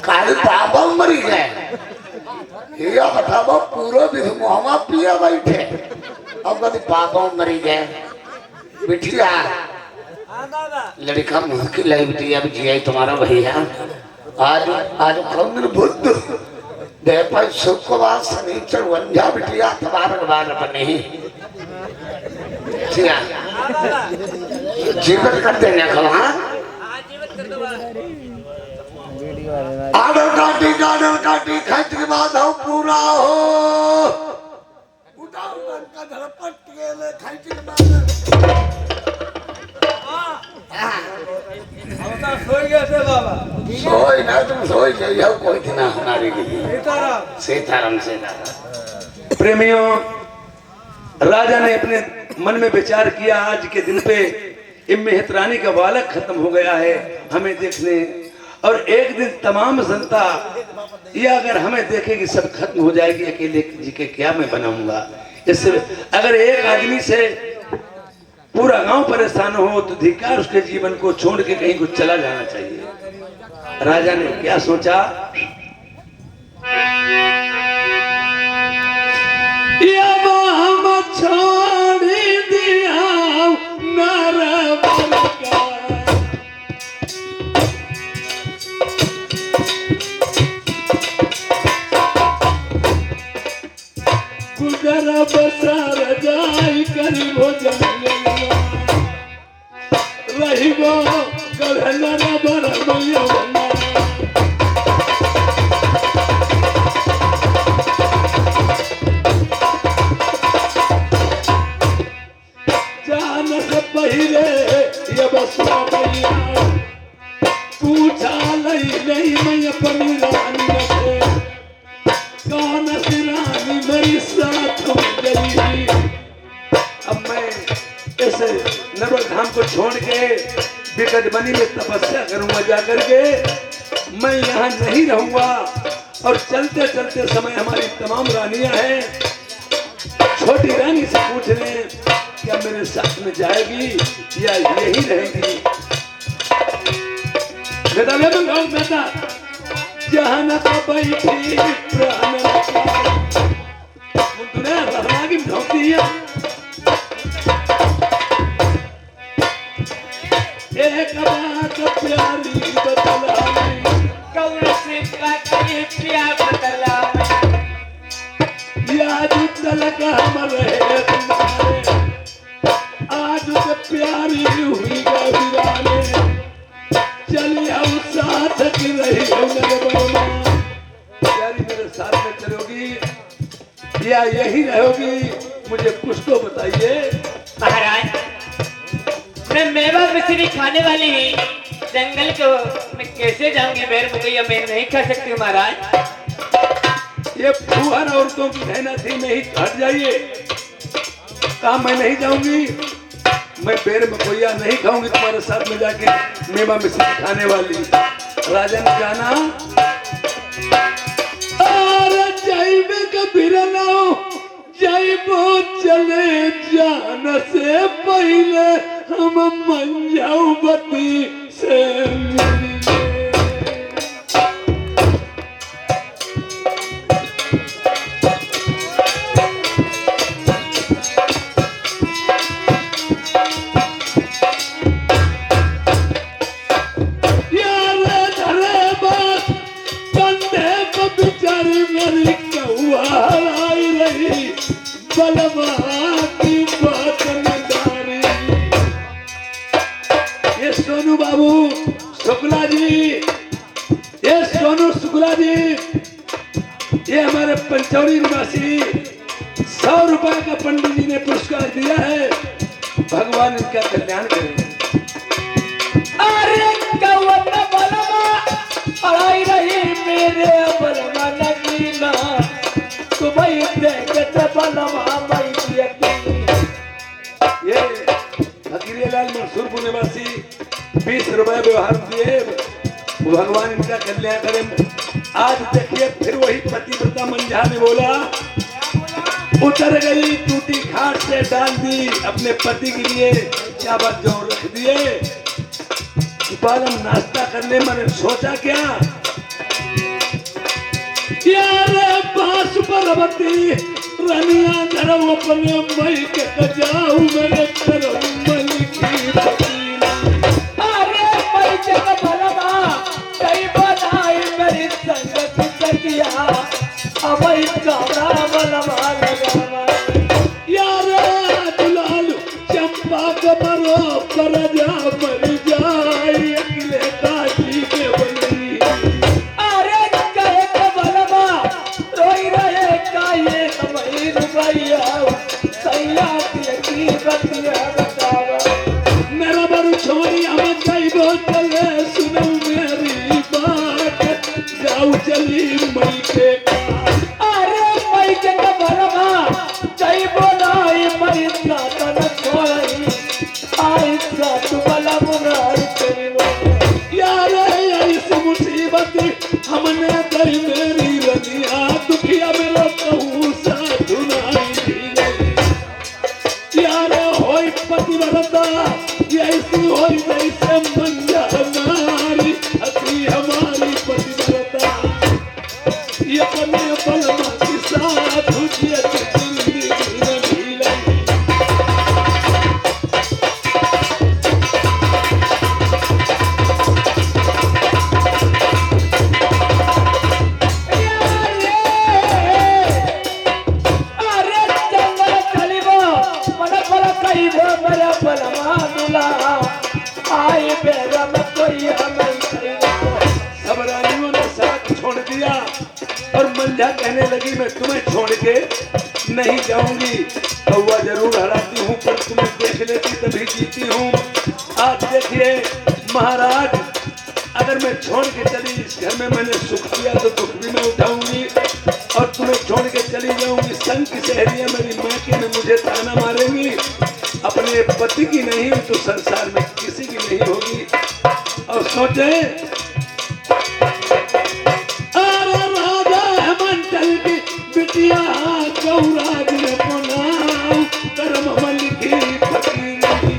काल बाबा मरी गए ये बताओ पूरा दिन मुहमा पिया बैठे अब कभी बाबा मरी गए बिटिया लड़का मुश्किल है बिटिया जिया तुम्हारा भैया आज आज कौन दिन बुद्ध दे पर शुक्रवार शनिचर वंजा बिटिया तुम्हारा बार बने जीवन कर देने को हाँ आडर काटी खच के बाद हो पूरा हो उठाओ मन का धड़पट के ले खच के बाद सोई गए थे बाबा सोई ना तुम सोई जाइए कोई दिन हमारी सीताराम सीताराम प्रेमियों राजा ने अपने मन में विचार किया आज के दिन पे मेहत रानी का बालक खत्म हो गया है हमें देखने और एक दिन तमाम जनता ये अगर हमें देखेगी सब खत्म हो जाएगी अकेले जी के क्या मैं बनाऊंगा इससे अगर एक आदमी से पूरा गांव परेशान हो तो धिक्कार उसके जीवन को छोड़ के कहीं कुछ चला जाना चाहिए राजा ने क्या सोचा छोड़ दिया गुजर बसार जाई कर भोजन रही गो गढ़ना बड़ा मैया पहले ये बसवा भैया पूछा नहीं मैं अपनी रानी से कौन सी रानी मेरी साथ गई अब मैं ऐसे नर्मदा धाम को छोड़ के विकट बनी में तपस्या करूंगा जाकर के मैं यहाँ नहीं रहूंगा और चलते चलते समय हमारी तमाम रानियां हैं छोटी रानी से पूछ रहे क्या मेरे साथ में जाएगी या यही रहेगी बेटा ले मंगाओ बेटा जहां न तो बैठी प्राण तूने रहना की धोती है एक बात प्यारी बतला कौन सी बात प्यार बतला याद तलक हमर है तुम्हारे आज से प्यारी हुई गवीराने चली हम साथ की रही प्यारी मेरे साथ में चलोगी या यही रहोगी मुझे कुछ तो बताइए महाराज मैं मेवा मिश्री खाने वाली ही जंगल को मैं कैसे जाऊंगी बेर मुगैया मैं नहीं खा सकती महाराज ये फूहर औरतों की रहना थी नहीं हट जाइए कहा मैं नहीं जाऊंगी मैं बेर मकोया नहीं खाऊंगी तुम्हारे साथ में जाके मेवा मिश्री खाने वाली राजा ने जाना अरे जाइबे कबीर नाओ जाइबो चले जान से पहले हम मन जाऊ बती से ये सोनू बाबू शुक्ला जी ये सोनू शुक्ला जी ये हमारे पंचौरी निवासी 100 रुपए का पंडित जी ने पुरस्कार दिया है भगवान इनका कल्याण करेंगे अरे कौन बलमा पढ़ाई रही मेरे बलमा नगीना तुम्हें देखत बलमा ये फकीरीलाल मंसूरपुर निवासी 20 रुपए व्यवहार दिए भगवान इनका कल्याण करें आज देखिए फिर वही पतिव्रता मंझा ने बोला उतर गई टूटी खाट से डाल दी अपने पति के लिए क्या बात जोर रख दिए बालम नाश्ता करने मैंने सोचा क्या यार पास परवती रनिया धरो अपने मई के जाऊ मेरे करो मई की पतीला। अरे मई के बलवा कई बनाई मेरी संगत सकिया अब काबरा बलवा लगावा यार दुलाल चंपा को मरो पर जा मर जाए अगले काजी के बनी। अरे कहे के बलवा रोई रहे का ये समय रुपया सैया की बतिया बतावा। मेरा बरू छोरी हमें कई दो चले सुनो मेरी बात जाऊ चली मई के अरे मई के बलवा जय बोलाई मई तन छोड़ी आई साथ बला बुराई करी यार ऐसी मुसीबत हमने दई मेरी रनिया दुखिया मेरा कहूँ साधु नाई दी गई। यार होई पतिव्रता ऐसी होई वैसे मंजा नारी अति हमारी पतिव्रता ये अपने बलमा के साथ हुजिए जिंदगी में ढीलाई। अरे जंगल चलिबो मन बल कहिबो मेरा बलमा दुला आई बेरा में कोई हमें सब रानियों ने साथ छोड़ दिया और मंझा कहने लगी मैं तुम्हें छोड़ के नहीं जाऊंगी। कौवा जरूर हराती हूँ पर तुम्हें देख लेती तभी जीती हूँ। आज देखिए महाराज अगर मैं छोड़ के चली इस घर में मैंने सुख किया तो दुख भी मैं उठाऊंगी और तुम्हें छोड़ के चली जाऊंगी संग की सहेलियां मेरी माँ की में मुझे ताना मारेंगी। अपने पति की नहीं तो संसार में किसी की नहीं होगी। और सोचे अरे राजा हेमंतल की बिटिया गौराज ने पुनाव कर्म मल की फकीरी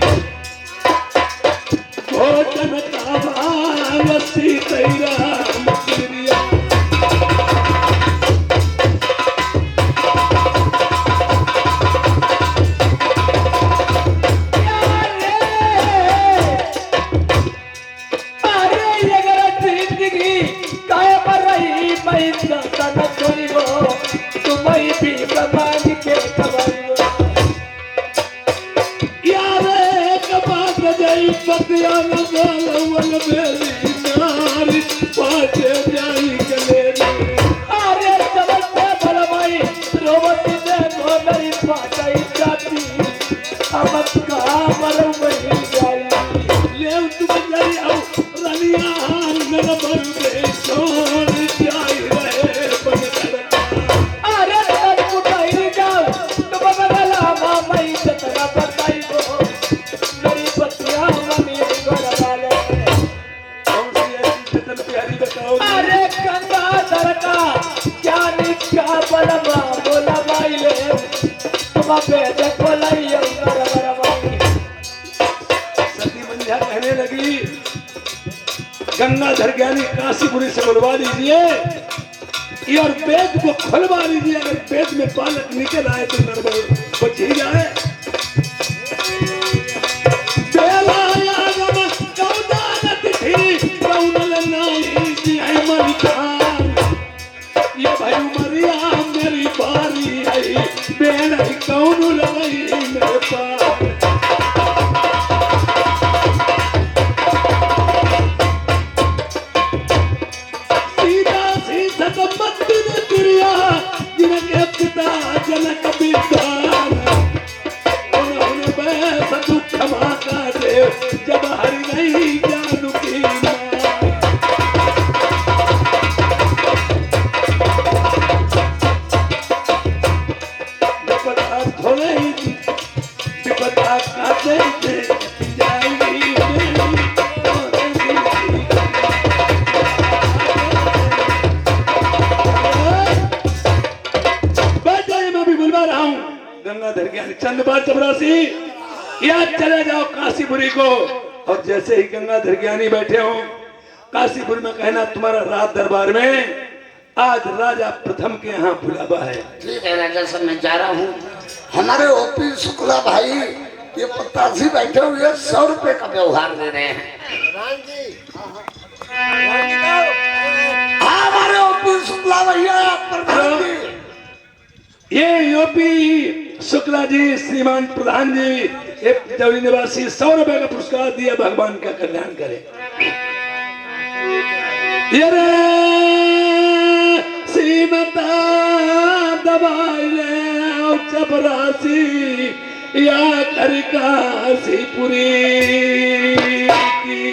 भोजन का भावसी तेरा मकीरिया। पतिया नगालवल मेरी नारी पाछे जाई गले रे। अरे चलते बलवाई रोवती दे मेरी पाछे जाती अब का मरऊ बही जाई ले तुम जाई आओ रनिया नर बर दे सोन जाई रहे बन अरे तन कुटाई जाओ तुम बगला मामई जतरा बताई गो मेरी पतिया मम्मी घर वाले कौन सी ऐसी जतन प्यारी बताओ। अरे गंगा दरका क्या निका बलमा बोला माइले तुम बेटे बोलाइयो घर वाले। सती मंझा कहने लगी गंगाधर ज्ञानी काशीपुरी से बुलवा लीजिए और वेद को खुलवा लीजिए। अगर वेद में पालक निकल आए तो नरबल बच ही जाए। ये भाई मरिया मेरी बारी आई बेन कौन लगी मेरे पास। सीधा सीधा तो मंदिर क्रिया जिनके पिता जनक विद्वान उन्होंने वैसा दुख माता दे जब हरि नहीं जानू की माँ। गंगाधर ज्ञानी चंद बार चपरासी याद चले जाओ काशीपुरी को और जैसे ही गंगाधर ज्ञानी बैठे हो काशीपुर में कहना तुम्हारा रात दरबार में आज राजा प्रथम के यहाँ बुलावा है। ठीक है राजा साहब, मैं जा रहा हूँ। हमारे ओपी शुक्ला भाई ये 85 बैठे हुए 100 रुपए का व्यवहार दे रहे हैं। हाँ हमारे ओपी शुक्ला भैया प्रधान जी। ये यूपी शुक्ला जी श्रीमान प्रधान जी एक जवली निवासी 100 रुपए का पुरस्कार दिया, भगवान का कल्याण करे। ये रे श्रीमता दबाई ले चपरासी या कर काशीपुरी की।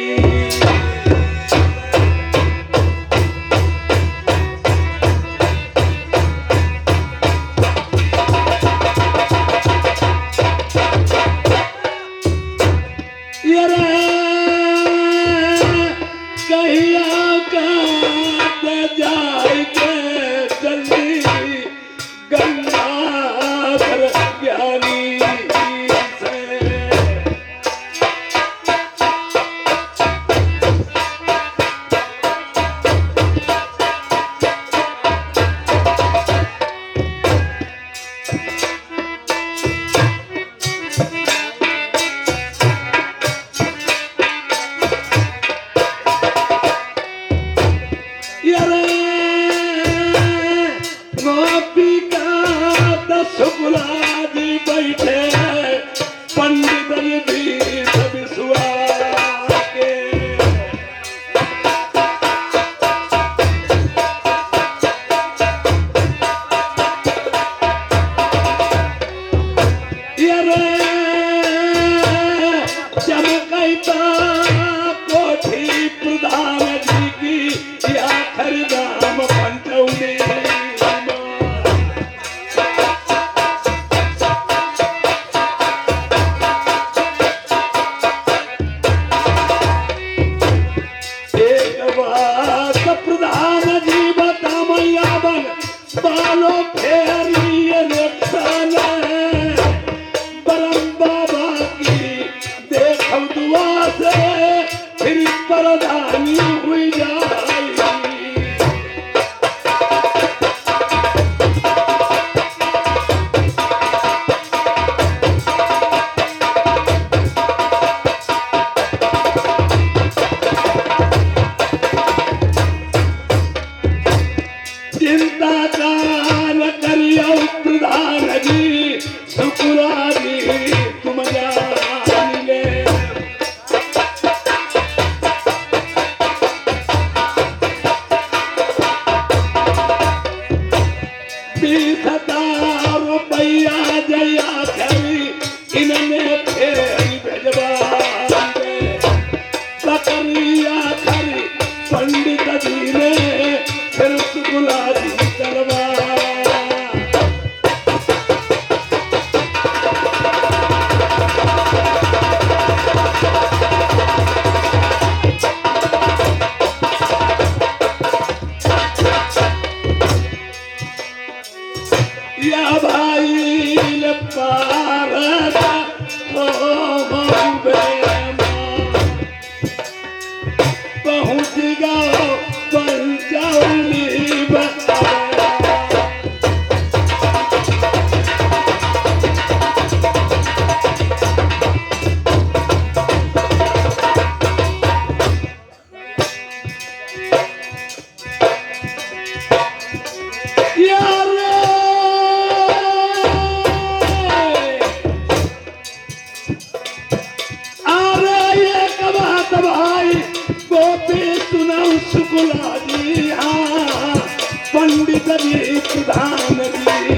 पंडित जी प्रधान जी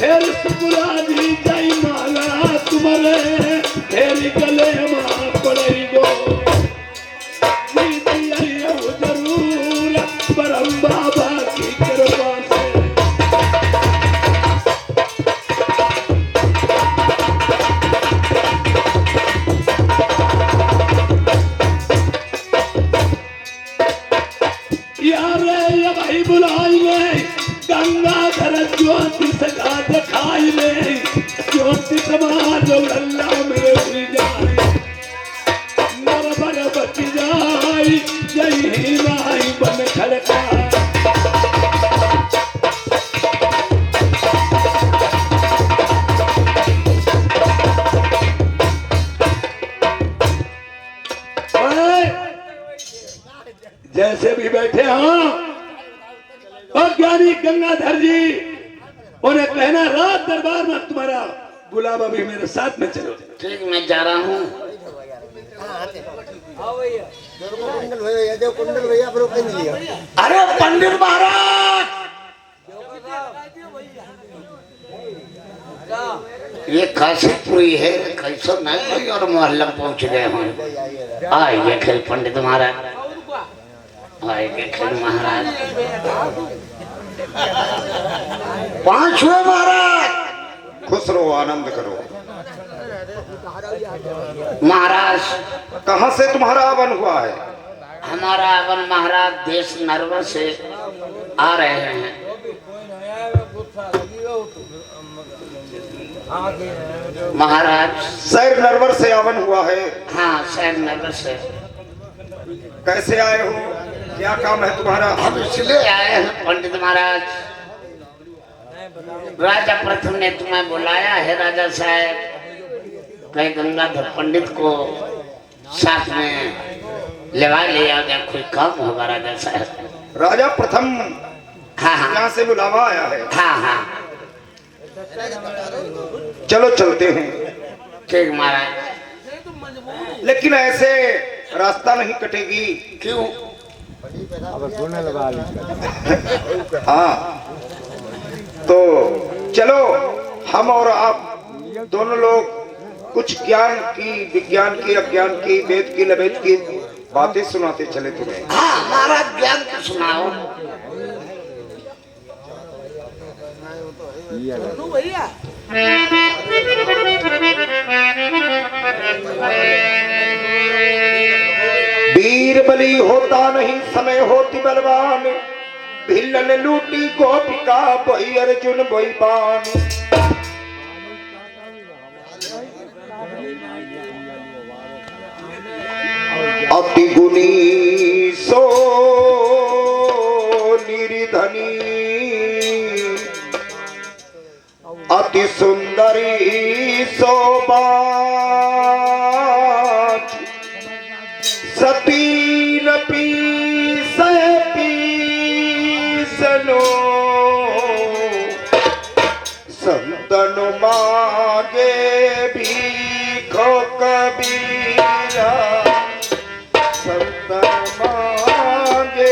फिर सुकुला जी जय माला तुम्हारे फिर गले मां पड़े गो जरूर परम बाबा की कृपा से भाई बुलाएंगे गंगाधर ज्योति सका दिखाई ले ज्योति समाज लल्ला में उड़ जाए नरबर बच जाए जय ही नाई बन खड़का जैसे भी बैठे हाँ और ज्ञानी गंगाधर जी उन्हें कहना रात दरबार में तुम्हारा बुलावा भी मेरे साथ में चलो। ठीक मैं जा रहा हूँ। अरे पंडित महाराज ये काशीपुरी है कैसा नहीं और मोहल्ला पहुंच गए हैं। आइए खेल पंडित महाराज आइए खेल महाराज पांचवें महाराज खुश रहो आनंद करो। महाराज कहाँ से तुम्हारा आगमन हुआ है? हमारा आगमन महाराज देश नरवर से आ रहे हैं। महाराज शहर नरवर से आगमन हुआ है? हाँ शहर नरवर से। कैसे आए हो? क्या काम है तुम्हारा? हम इसलिए आए हैं पंडित महाराज राजा प्रथम ने तुम्हें बुलाया है राजा साहब कहीं गंगाधर पंडित को साथ में लेवा ले आ गया कोई काम होगा राजा साहब। राजा प्रथम हाँ हाँ यहाँ से बुलावा आया है। हाँ हाँ चलो चलते हैं। ठीक महाराज लेकिन ऐसे रास्ता नहीं कटेगी। क्यों? हाँ तो चलो हम और आप दोनों लोग कुछ ज्ञान की विज्ञान की अज्ञान की वेद की लवेद की बातें सुनाते चले तुम्हें। हाँ महाराज ज्ञान को सुनाओ। वीर बलि होता नहीं समय होती बलवान भिल्लन लूटी गोपिका बही अर्जुन बही बाण। अति गुणी सो निर्धनी अति सुंदरी शोभा सतीन पीस पीसनो संतन मागे भीखो कबीरा संतन मागे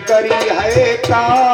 करी है का